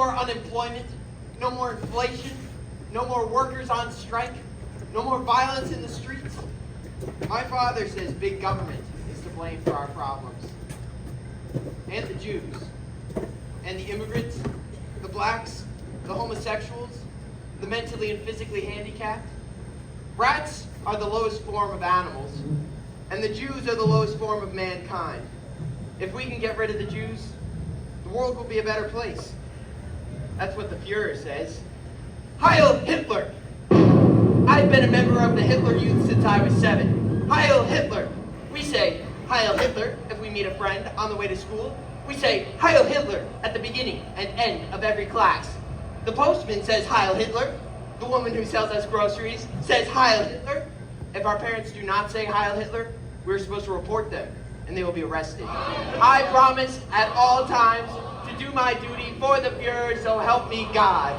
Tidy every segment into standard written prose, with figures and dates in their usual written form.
more unemployment, no more inflation, no more workers on strike, no more violence in the streets. My father says big government is to blame for our problems. And the Jews, and the immigrants, the blacks, the homosexuals, the mentally and physically handicapped. Rats are the lowest form of animals, and the Jews are the lowest form of mankind. If we can get rid of the Jews, the world will be a better place. That's what the Fuhrer says. Heil Hitler! I've been a member of the Hitler Youth since I was 7. Heil Hitler! We say Heil Hitler if we meet a friend on the way to school. We say Heil Hitler at the beginning and end of every class. The postman says Heil Hitler. The woman who sells us groceries says Heil Hitler. If our parents do not say Heil Hitler, we're supposed to report them and they will be arrested. I promise at all times to do my duty for the Fuhrer, so help me God.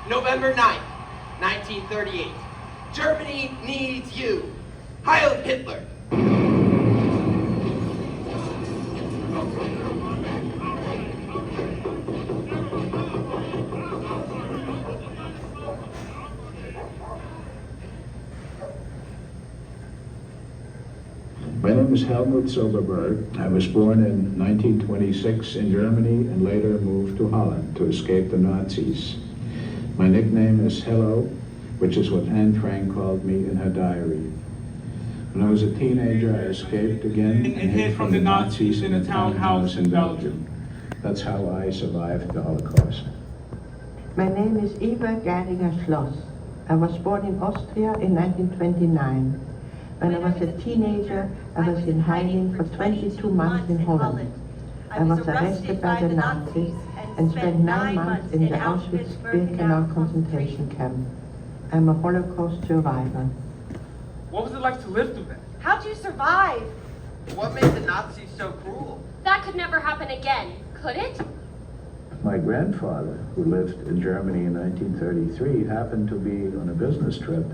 November 9th, 1938. Germany needs you. Heil Hitler! My name is Helmut Silberberg. I was born in 1926 in Germany and later moved to Holland to escape the Nazis. My nickname is Hello, which is what Anne Frank called me in her diary. When I was a teenager, I escaped again and hid from the Nazis in a townhouse in Belgium. That's how I survived the Holocaust. My name is Eva Geringer Schloss. I was born in Austria in 1929. When I was a teenager, I was in hiding for 22 months in Holland. I was arrested by the Nazis and spent 9 months in the Auschwitz-Birkenau concentration camp. I'm a Holocaust survivor. What was it like to live through that? How'd you survive? What made the Nazis so cruel? That could never happen again, could it? My grandfather, who lived in Germany in 1933, happened to be on a business trip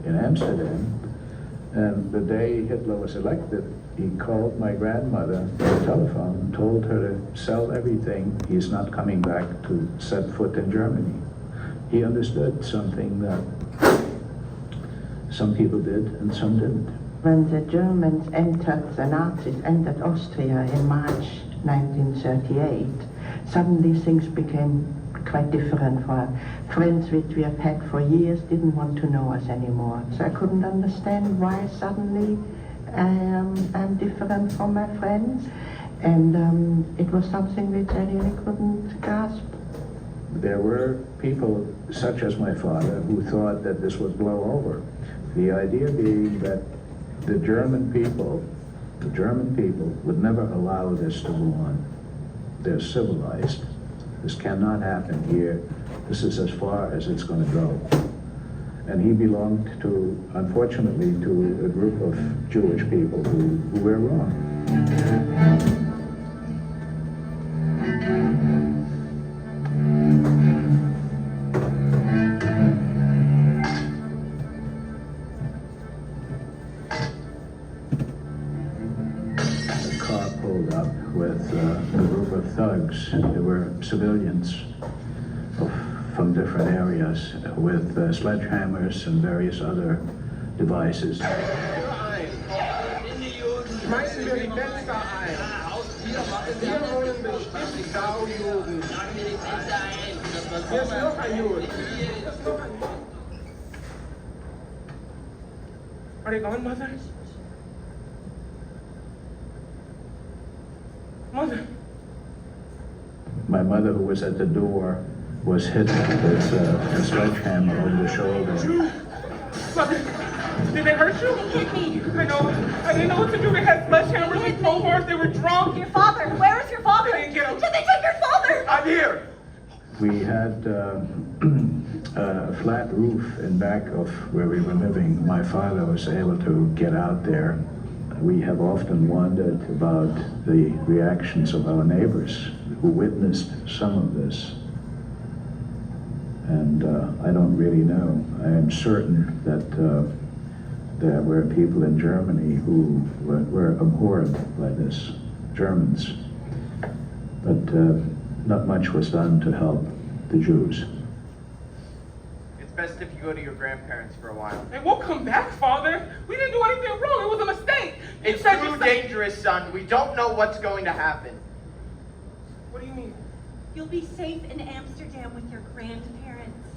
in Amsterdam. And the day Hitler was elected, he called my grandmother on the telephone and told her to sell everything. He's not coming back to set foot in Germany. He understood something that some people did and some didn't. When the Germans the Nazis entered Austria in March 1938, suddenly things became quite different. For friends which we have had for years didn't want to know us anymore. So I couldn't understand why suddenly I'm different from my friends. And it was something which I really couldn't grasp. There were people, such as my father, who thought that this would blow over. The idea being that the German people would never allow this to go on. They're civilized. This cannot happen here. This is as far as it's going to go. And he belonged to, unfortunately, to a group of Jewish people who were wrong. The car pulled up with a group of thugs. They were civilians from different areas with sledgehammers and various other devices. Schmeißen wir die Fenster ein. Wir wollen bestimmt Saujuden. Hier ist noch ein Juden. Are they gone, Mother? Mother? My mother, who was at the door, was hit with a sledgehammer over the shoulder. Mother, did they hurt you? They hit me. I know. I didn't know what to do. They had sledgehammers and crowbars. They were drunk. Your father. Where is your father? They didn't get him. Did they take your father? I'm here. We had a flat roof in back of where we were living. My father was able to get out there. We have often wondered about the reactions of our neighbors who witnessed some of this. And I don't really know. I am certain that there were people in Germany who were abhorred by this, Germans. But not much was done to help the Jews. It's best if you go to your grandparents for a while. And we'll come back, Father. We didn't do anything wrong. It was a mistake. You It's said too you- dangerous, son. We don't know what's going to happen. What do you mean? You'll be safe in Amsterdam with your grandparents.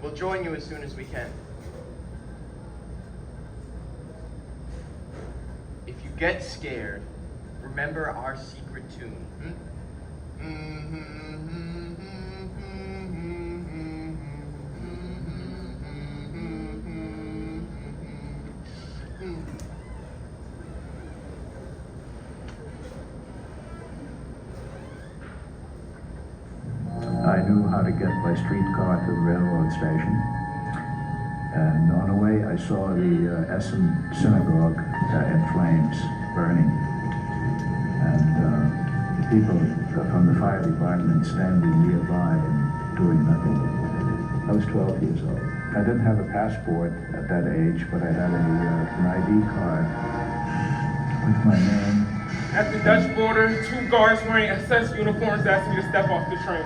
We'll join you as soon as we can. If you get scared, remember our secret tune. I knew how to get by streetcar to the railroad station. And on the way, I saw the Essen synagogue in flames, burning. And people from the fire department standing nearby and doing nothing. I was 12 years old. I didn't have a passport at that age, but I had an ID card with my name. At the Dutch border, 2 guards wearing SS uniforms asked me to step off the train.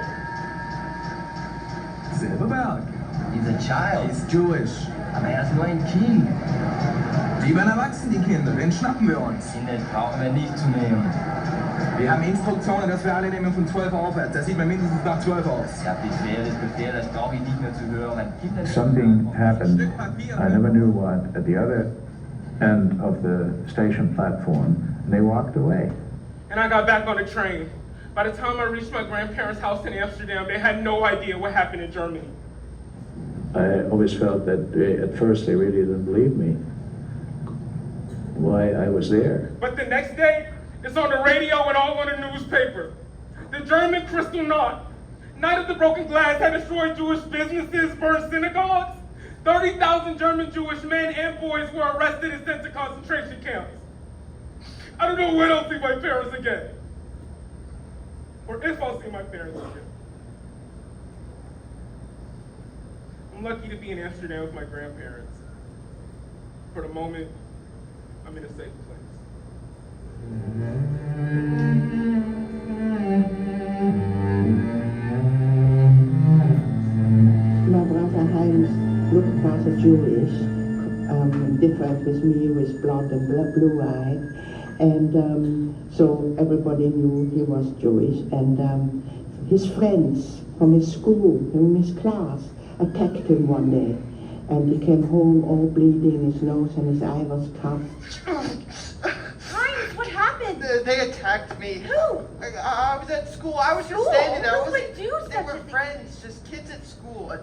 Silberberg. He's a child. He's Jewish. Aber er ist nur ein Kind. Die werden erwachsen, die Kinder. Den schnappen wir uns. Den brauchen wir nicht zu nehmen. Wir haben Instruktionen, dass wir alle nehmen von 12 aufwärts. Der sieht mir mindestens nach 12 aus. Ja, Befehl ist Befehl, das brauche ich nicht mehr zu hören. Kinder Something happened, I never knew what, at the other end of the station platform, and they walked away. And I got back on the train. By the time I reached my grandparents' house in Amsterdam, they had no idea what happened in Germany. I always felt that at first they really didn't believe me, why I was there. But the next day, it's on the radio and all on the newspaper. The German Kristallnacht, Night of the Broken Glass, had destroyed Jewish businesses, burned synagogues. 30,000 German Jewish men and boys were arrested and sent to concentration camps. I don't know when I'll see my parents again. Or if I'll see my parents again. I'm lucky to be in Amsterdam with my grandparents. For the moment, I'm in a safe place. My brother Heinz looked rather Jewish, different with me, with blonde and blue-eyed. And so everybody knew he was Jewish. And his friends from his school, from his class, attacked him one day. And he came home all bleeding, his nose and his eye was cut. Heinz, what happened? They attacked me. Who? I was at school. I was just School? standing there. Who would do They such were a thing? friends, just kids at school.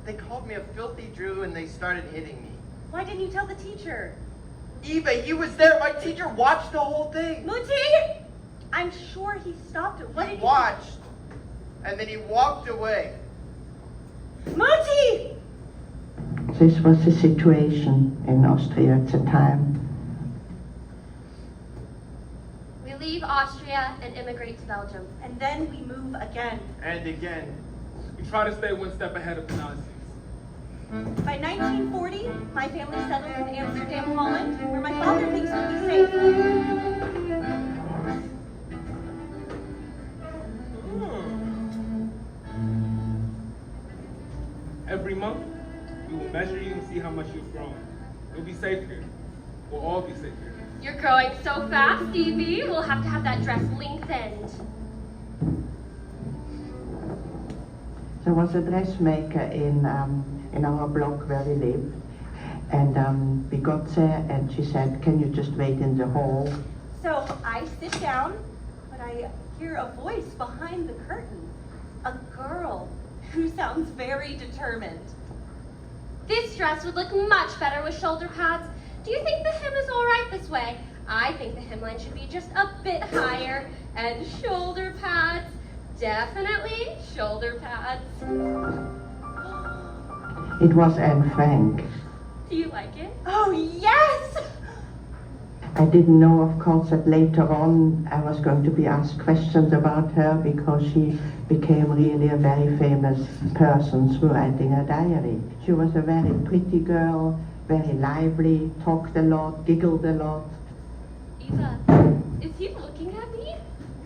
They called me a filthy Jew and they started hitting me. Why didn't you tell the teacher? Eva, he was there. My teacher watched the whole thing. Muti! I'm sure he stopped it. What did He he watched, and then he walked away. Muti! This was the situation in Austria at the time. We leave Austria and immigrate to Belgium. And then we move again. And again. We try to stay one step ahead of the Nazis. By 1940, my family settled in Amsterdam, Holland, where my father thinks we'll be safe. Every month, we will measure you and see how much you've grown. You'll be safe here. We'll all be safe here. You're growing so fast, Evie. We'll have to have that dress lengthened. There was a dressmaker in our block where we lived, and we got there and she said, "Can you just wait in the hall?" So I sit down, but I hear a voice behind the curtain. A girl who sounds very determined. This dress would look much better with shoulder pads. Do you think the hem is all right this way? I think the hemline should be just a bit higher. And shoulder pads. Definitely shoulder pads. It was Anne Frank. Do you like it? Oh, yes! I didn't know, of course, that later on I was going to be asked questions about her because she became really a very famous person through writing a diary. She was a very pretty girl, very lively, talked a lot, giggled a lot. Eva, is he looking at me?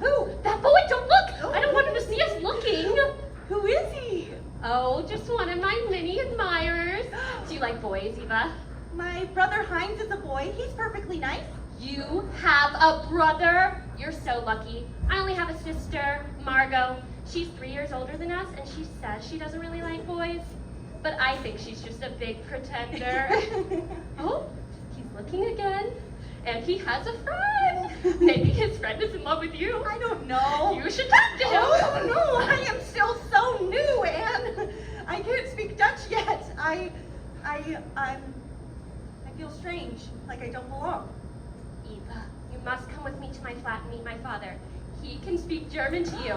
Who? That boy! boys, Eva. My brother Heinz is a boy. He's perfectly nice. You have a brother? You're so lucky. I only have a sister, Margot. She's 3 years older than us, and she says she doesn't really like boys. But I think she's just a big pretender. Oh, he's looking again. And he has a friend. Maybe his friend is in love with you. I don't know. You should talk to him. Oh, no, I am still so new, Anne. I can't speak Dutch yet. I feel strange, like I don't belong. Eva, you must come with me to my flat and meet my father. He can speak German to you.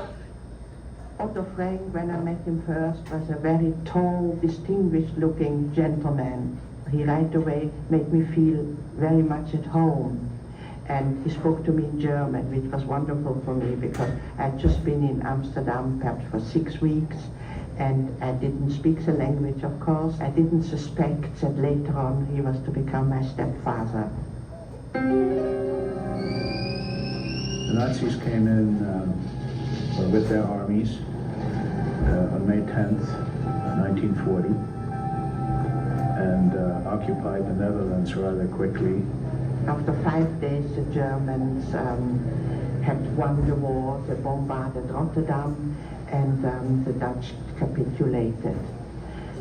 Otto Frank, when I met him first, was a very tall, distinguished-looking gentleman. He right away made me feel very much at home. And he spoke to me in German, which was wonderful for me because I'd just been in Amsterdam perhaps for 6 weeks, and I didn't speak the language, of course. I didn't suspect that later on he was to become my stepfather. The Nazis came in with their armies on May 10th, 1940, and occupied the Netherlands rather quickly. After 5 days, the Germans had won the war. They bombarded Rotterdam, and the Dutch capitulated.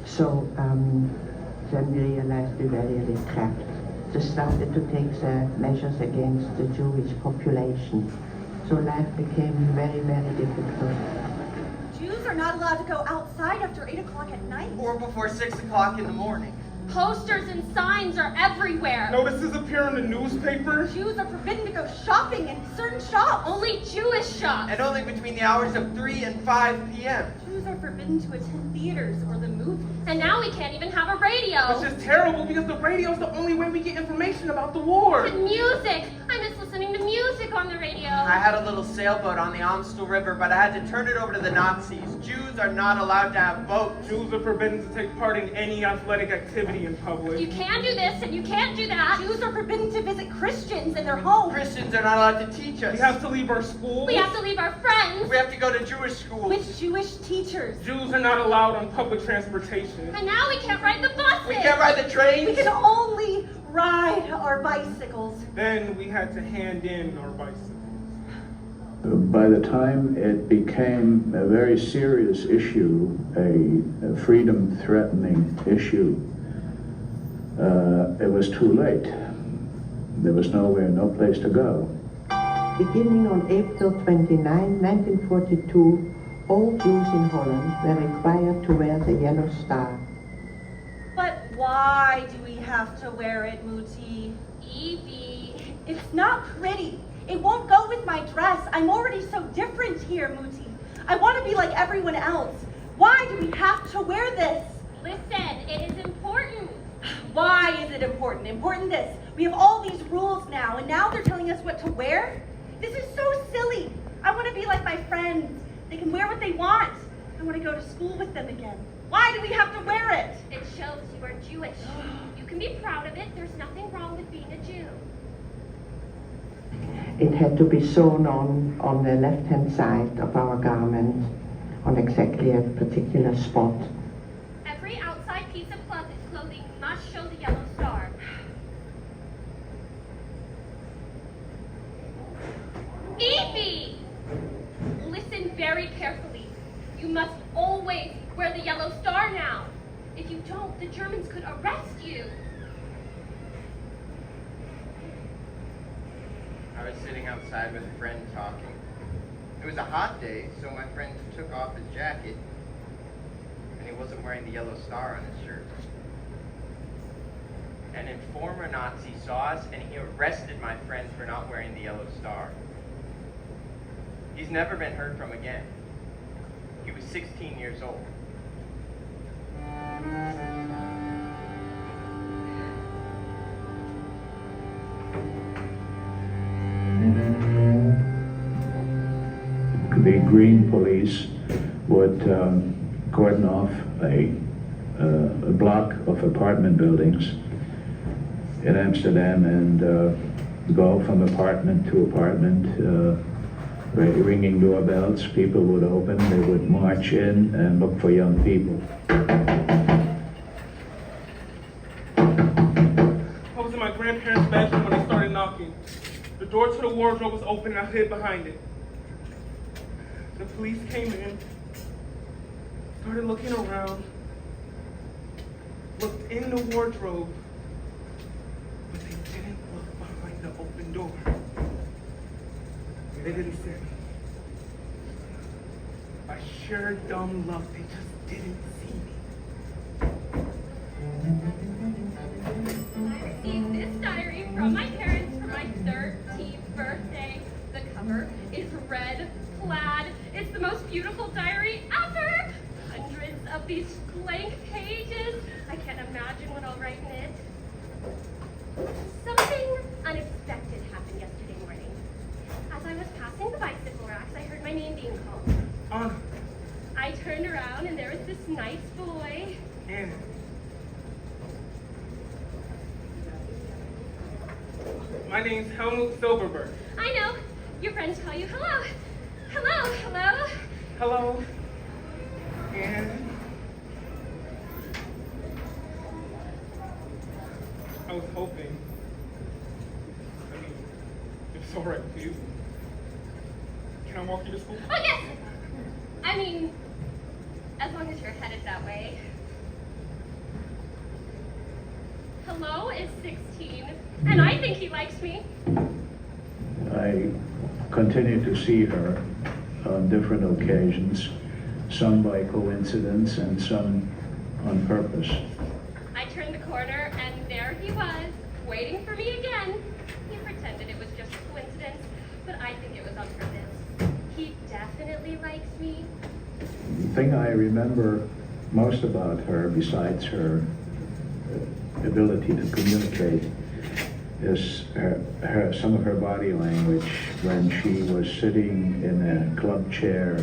So then we realized we were really trapped. They started to take the measures against the Jewish population. So life became very, very difficult. Jews are not allowed to go outside after 8 o'clock at night. Or before 6 o'clock in the morning. Posters and signs are everywhere. Notices appear in the newspaper. Jews are forbidden to go shopping in certain shops. Only Jewish shops. And only between the hours of 3 and 5 p.m. Jews are forbidden to attend theaters or the movies. And now we can't even have a radio. It's just terrible because the radio's the only way we get information about the war. And music. I miss listening to music on the radio. I had a little sailboat on the Amstel River, but I had to turn it over to the Nazis. Jews are not allowed to have boats. Jews are forbidden to take part in any athletic activity in public. You can do this and you can't do that. Jews are forbidden to visit Christians in their homes. Christians are not allowed to teach us. We have to leave our schools. We have to leave our friends. We have to go to Jewish schools. With Jewish teachers. Jews are not allowed on public transportation. And now we can't ride the buses. We can't ride the trains. We can only ride our bicycles. Then we had to hand in our bicycles. By the time it became a very serious issue, a freedom-threatening issue, it was too late. There was nowhere, no place to go. Beginning on April 29, 1942, all Jews in Holland were required to wear the yellow star. But why do we have to wear it, Muti? Evie. It's not pretty. It won't go with my dress. I'm already so different here, Muti. I want to be like everyone else. Why do we have to wear this? Listen, it is important. Why is it important? Important this. We have all these rules now, and now they're telling us what to wear? This is so silly. I want to be like my friends. They can wear what they want. I want to go to school with them again. Why do we have to wear it? It shows you are Jewish. You can be proud of it. There's nothing wrong with being a Jew. It had to be sewn on the left-hand side of our garment, on exactly a particular spot. Every outside piece of clothing must show the yellow star. Evie! Listen very carefully. You must always wear the yellow star now. If you don't, the Germans could arrest you. I was sitting outside with a friend talking. It was a hot day, so my friend took off his jacket, and he wasn't wearing the yellow star on his shirt. An informer Nazi saw us, and he arrested my friend for not wearing the yellow star. He's never been heard from again. He was 16 years old. The Green Police would cordon off a block of apartment buildings in Amsterdam and go from apartment to apartment, ringing doorbells. People would open, they would march in and look for young people. door to the wardrobe was open and I hid behind it. The police came in, started looking around, looked in the wardrobe, but they didn't look behind the open door. They didn't see me. By sheer dumb luck, they just didn't see me. I received this diary from my parents for my 13th birthday. The cover is red plaid. It's the most beautiful diary ever. Hundreds of these blank pages. I can't imagine what I'll write in it. Something unexpected happened yesterday morning. As I was passing the bicycle racks, I heard my name being called. Anna. I turned around and there was this nice boy. Anna. My name's Helmut Silverberg. I know. Your friends call you hello. Hello, hello. Hello. And I was hoping, if it's all right with you, can I walk you to school? Oh, yes. I mean, as long as you're headed that way. Hello is 16, and I think he likes me. I continue to see her on different occasions, some by coincidence and some on purpose. I turned the corner, and there he was, waiting for me again. He pretended it was just a coincidence, but I think it was on purpose. He definitely likes me. The thing I remember most about her, besides her ability to communicate, is some of her body language when she was sitting in a club chair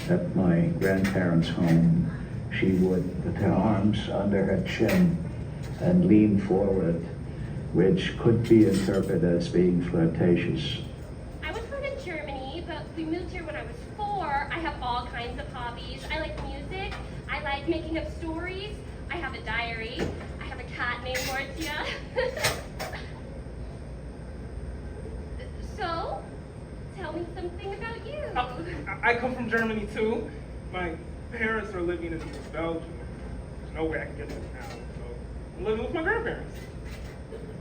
at my grandparents' home. She would put her arms under her chin and lean forward, which could be interpreted as being flirtatious. I was born in Germany, but we moved here when I was 4. I have all kinds of hobbies. I like music. I like making up stories. I have a diary. I have a cat named Mortia. So, tell me something about you. I come from Germany too. My parents are living in Belgium. There's no way I can get them now, so I'm living with my grandparents.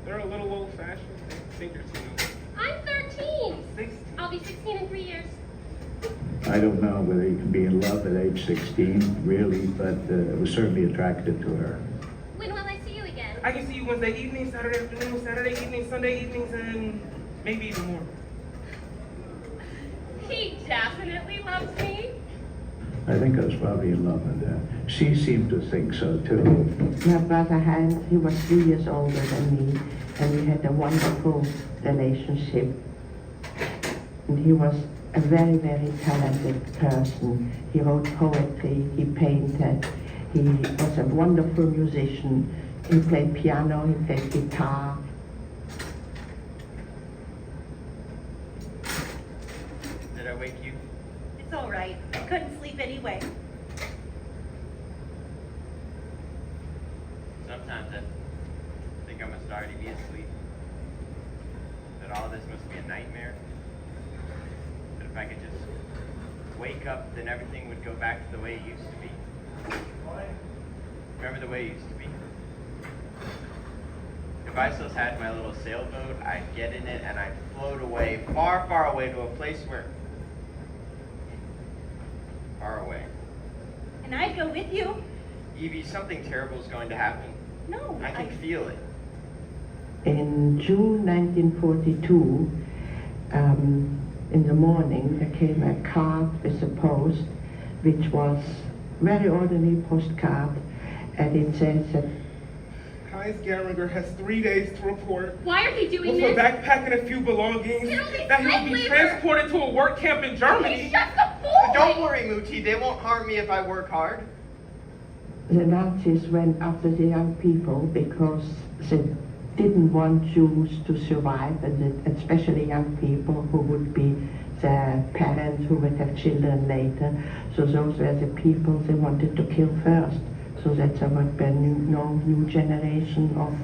They're a little old-fashioned. They think you're too young. I'm 13. 16. I'll be 16 in 3 years. I don't know whether you can be in love at age 16, really, but it was certainly attractive to her. When will I see you again? I can see you Wednesday evening, Saturday afternoon, Saturday evening, Sunday evenings, and maybe even more. He definitely loves me. I think I was probably in love with her. She seemed to think so too. My brother Hans, he was 3 years older than me, and we had a wonderful relationship. And he was a very, very talented person. He wrote poetry, he painted, he was a wonderful musician. He played piano, he played guitar. Did I wake you? It's all right. I couldn't sleep anyway. Sometimes I think I must already be asleep. That all this must be a nightmare. That if I could just wake up, then everything would go back to the way it used to be. Remember the way it used to be? If I still had my little sailboat, I'd get in it and I'd float away, far, far away to a place where... Far away. And I'd go with you. Evie, something terrible is going to happen. No, I can feel it. In June 1942, in the morning, there came a card with a post, which was very ordinary postcard, and it says that Heinz Geringer has 3 days to report Why are they doing with a this? backpack and a few belongings It'll be that he will slave be labor. transported to a work camp in Germany. He's just a fool! Don't worry, Muti. They won't harm me if I work hard. the Nazis went after the young people because they didn't want Jews to survive, and especially young people who would be the parents who would have children later. So those were the people they wanted to kill first, so that there would be no new generation of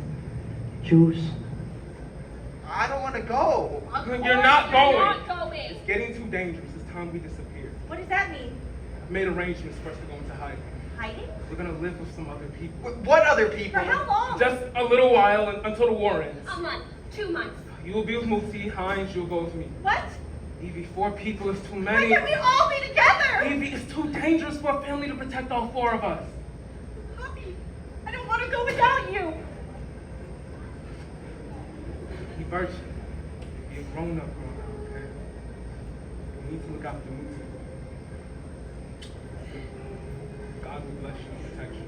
Jews. I don't want to go. Of You're course not going. You're not going. It's getting too dangerous. It's time we disappear. What does that mean? I've made arrangements for us to go into hiding. Hiding? We're gonna live with some other people. What other people? For how long? Just a little while until the war ends. A month, 2 months. You will be with Muti, Hines, you'll go with me. What? Evie, 4 people is too Why many. can't we all be together? Evie, it's too dangerous for a family to protect all 4 of us. Poppy, I don't want to go without you. Be virtue. Be a grown-up growing up, okay? You need to look out for Muti. God will bless you and protect you.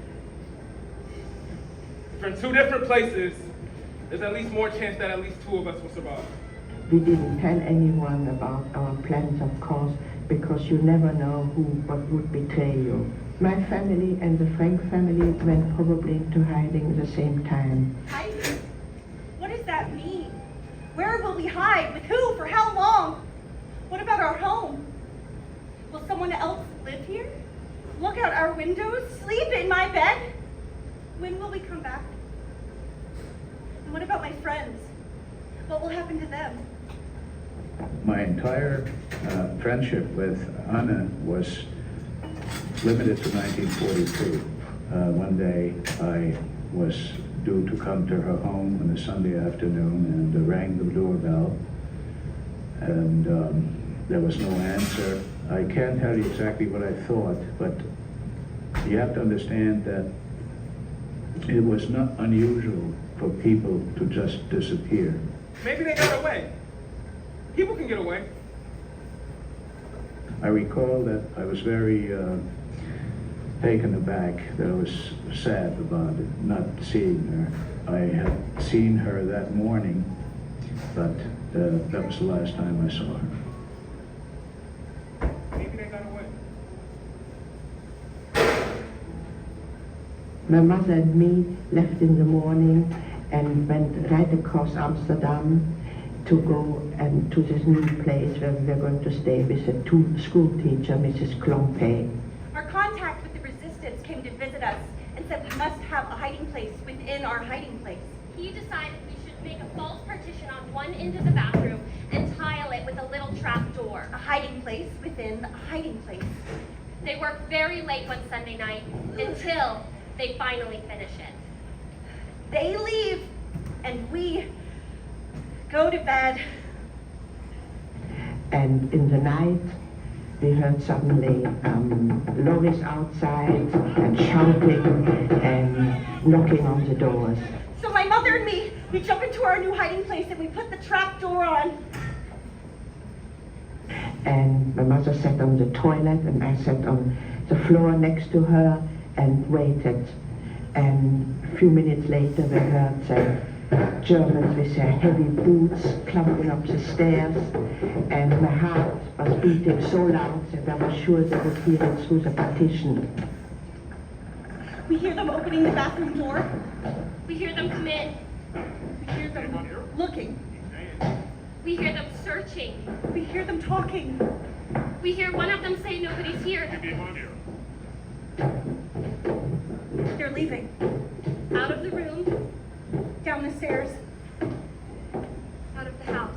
If we're in 2 different places, there's at least more chance that at least 2 of us will survive. We didn't tell anyone about our plans, of course, because you never know what would betray you. My family and the Frank family went probably into hiding at the same time. Hiding? What does that mean? Where will we hide? With who? For how long? What about our home? Will someone else live here? Look out our windows? Sleep in my bed? When will we come back? And what about my friends? What will happen to them? My entire friendship with Anna was limited to 1942. One day I was due to come to her home on a Sunday afternoon and rang the doorbell, and there was no answer. I can't tell you exactly what I thought, but you have to understand that it was not unusual for people to just disappear. Maybe they got away. People can get away. I recall that I was very taken aback, that I was sad about it, not seeing her. I had seen her that morning, but that was the last time I saw her. Maybe they got away. My mother and me left in the morning and went right across Amsterdam to go and to this new place where we were going to stay with a school teacher, Mrs. Klompe. Our contact with the resistance came to visit us and said we must have a hiding place within our hiding place. He decided we should make a false partition on one end of the bathroom and tile it with a little trap door. A hiding place within a hiding place. They work very late one Sunday night until they finally finish it. They leave and we go to bed. And in the night, we heard suddenly lorries outside and shouting and knocking on the doors. So my mother and me, we jump into our new hiding place and we put the trap door on. And my mother sat on the toilet and I sat on the floor next to her and waited. And a few minutes later we heard the Germans with their heavy boots clumping up the stairs, and my heart was beating so loud that I was sure they would hear it through the partition. We hear them opening the bathroom door. We hear them come in. We hear them looking. We hear them searching. We hear them talking. We hear one of them say nobody's here. They're leaving. Out of the room, Down the stairs. out of the house.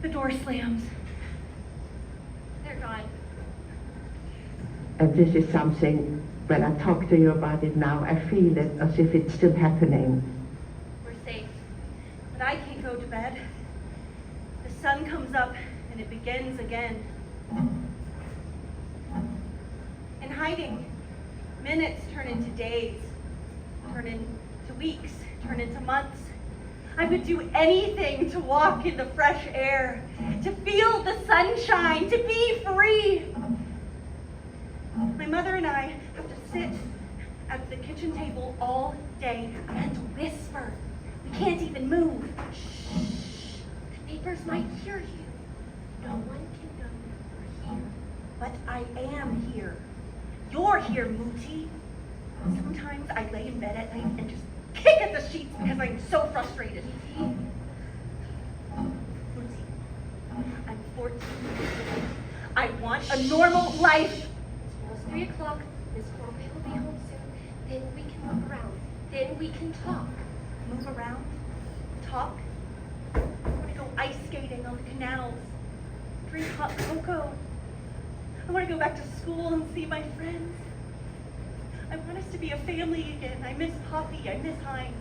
The door slams. They're gone. And this is something, when I talk to you about it now, I feel it as if it's still happening. We're safe. But I can't go to bed. The sun comes up and it begins again. In hiding, minutes turn into days, turn into weeks, turn into months. I would do anything to walk in the fresh air, to feel the sunshine, to be free. My mother and I have to sit at the kitchen table all day and whisper. We can't even move. Shh. The neighbors might hear you. No one can know you're here. But I am here. You're here, Muti. Sometimes I lay in bed at night and just kick at the sheets because I'm so frustrated. Muti, I'm 14 years old. I want a normal life. It's almost 3 o'clock. Miss Cromwell will be home soon. Then we can move around. Then we can talk. Move around? talk. I want to go ice skating on the canals, drink hot cocoa. I want to go back to school and see my friends. I want us to be a family again. I miss Poppy. I miss Heinz.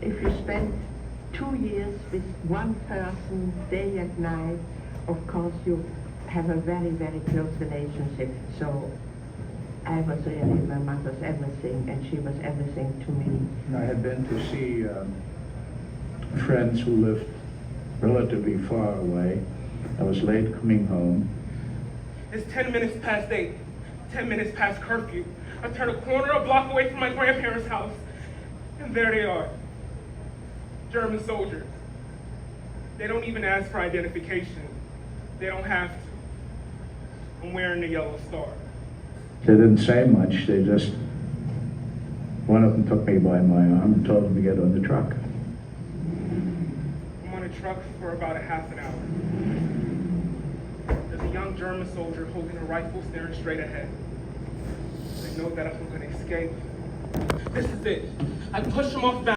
If you spend 2 years with one person day and night, of course you have a very, very close relationship. So I was really my mother's everything, and she was everything to me. I had been to see friends who lived relatively far away. I was late coming home. It's 10 minutes past 8, 10 minutes past curfew. I turn a corner a block away from my grandparents' house, and there they are, German soldiers. They don't even ask for identification. They don't have to. I'm wearing the yellow star. They didn't say much. They just, one of them took me by my arm and told me to get on the truck. I'm on a truck for about a half an hour. There's a young German soldier holding a rifle staring straight ahead. I know that if I'm going to escape, this is it. I push him off back.